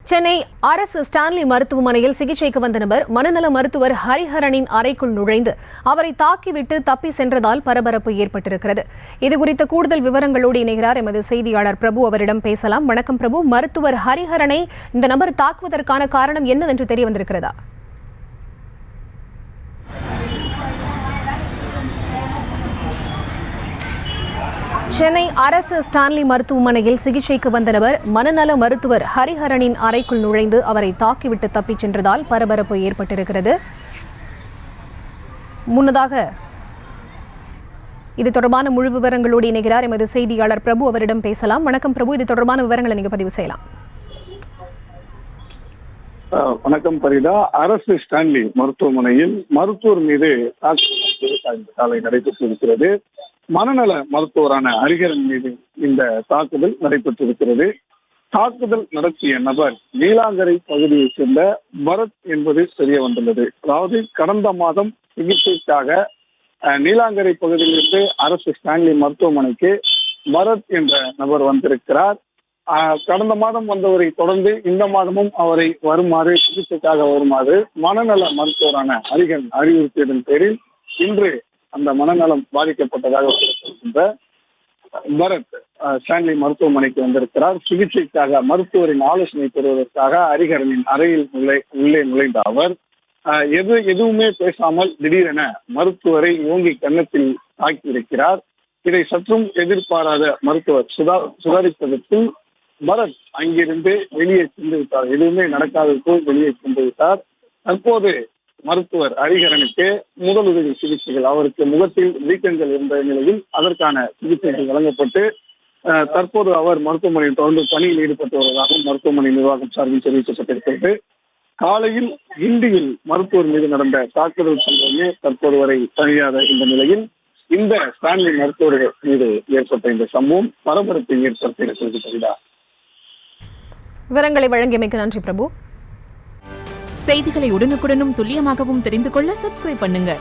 சென்னை அரசு ஸ்டான்லி மருத்துவமனையில் சிகிச்சைக்கு வந்த நபர் மனநல மருத்துவர் ஹரிஹரனின் அறைக்குள் நுழைந்து அவரை தாக்கிவிட்டு தப்பி சென்றதால் பரபரப்பு ஏற்பட்டிருக்கிறது. இதுகுறித்த கூடுதல் விவரங்களோடு இணைகிறார் எமது செய்தியாளர் பிரபு. அவரிடம் பேசலாம். வணக்கம் பிரபு. மருத்துவர் ஹரிஹரனை இந்த நபர் தாக்குவதற்கான காரணம் என்னவென்று தெரிய வந்திருக்கிறதா? சென்னை அரசு ஸ்டான்லி மருத்துவமனையில் சிகிச்சைக்கு வந்த நபர் மனநல மருத்துவர் ஹரிஹரனின் அறைக்குள் நுழைந்து அவரை தாக்கிவிட்டு தப்பிச் சென்றதால் பரபரப்பு ஏற்பட்டிருக்கிறது. முன்னதாக இது தொடர்பான முழு விவரங்களோடு இணைகிறார் எமது செய்தியாளர் பிரபு. அவரிடம் பேசலாம். வணக்கம் பிரபு. இது தொடர்பான விவரங்களை நீங்க பதிவு செய்யலாம். வணக்கம் பரிதா. அரசு ஸ்டான்லி மருத்துவமனையில் மருத்துவர் மீது தாக்குதல் நடைபெற்றிருக்கிறது. மனநல மருத்துவரான ஹரிஹரன் மீது இந்த தாக்குதல் நடைபெற்றிருக்கிறது. தாக்குதல் நடத்திய நபர் நீலாங்கரை பகுதியைச் சேர்ந்த பரத் என்பது தெரிய வந்துள்ளது. அதாவது கடந்த மாதம் சிகிச்சைக்காக நீலாங்கரை பகுதியிலிருந்து அரசு ஸ்டான்லி மருத்துவமனைக்கு பரத் என்ற நபர் வந்திருக்கிறார். கடந்த மாதம் வந்தவரை தொடர்ந்து இந்த மாதமும் அவரை சிகிச்சைக்காக வருமாறு மனநல மருத்துவரான ஹரிஹரன் அறிவுறுத்தியதன் பேரில் இன்று அந்த மனநலம் பாதிக்கப்பட்டதாக பரத் ஸ்டான்லி மருத்துவமனைக்கு வந்திருக்கிறார். சிகிச்சைக்காக மருத்துவரின் ஆலோசனை பெறுவதற்காக ஹரிஹரனின் அறையில் உள்ளே நுழைந்த அவர் எதுவுமே பேசாமல் திடீரென மருத்துவரை ஓங்கி கன்னத்தில் தாக்கியிருக்கிறார். இதை சற்றும் எதிர்பாராத மருத்துவர் சுதாரிப்பதற்கு பரத் அங்கிருந்து வெளியே சென்று விட்டார். எதுவுமே நடக்காதது போல் வெளியே சென்று விட்டார். தற்போது மருத்துவர் ஹரிஹரனுக்கு முதலுதவி சிகிச்சைகள், அவருக்கு முகத்தில் வீக்கங்கள் இருந்த நிலையில் அதற்கான சிகிச்சைகள் வழங்கப்பட்டு தற்போது அவர் மருத்துவமனையில் தொடர்ந்து பணியில் ஈடுபட்டு வருவதாக மருத்துவமனை நிர்வாகம் சார்பில் தெரிவிக்கப்பட்டிருக்கிறது. காலையில் கிண்டியில் மருத்துவர் மீது நடந்த தாக்குதல் சம்பவமே தற்போது வரை தனியாத இந்த நிலையில் இந்த ஸ்டான்லி மருத்துவர் மீது ஏற்பட்ட இந்த சம்பவம் பரபரப்பை ஏற்படுத்தியிருக்கிறது. விவரங்களை வழங்கியமைக்கு நன்றி பிரபு. செய்திகளை உடனுக்குடனும் துல்லியமாகவும் தெரிந்து கொள்ள சப்ஸ்கிரைப் பண்ணுங்க.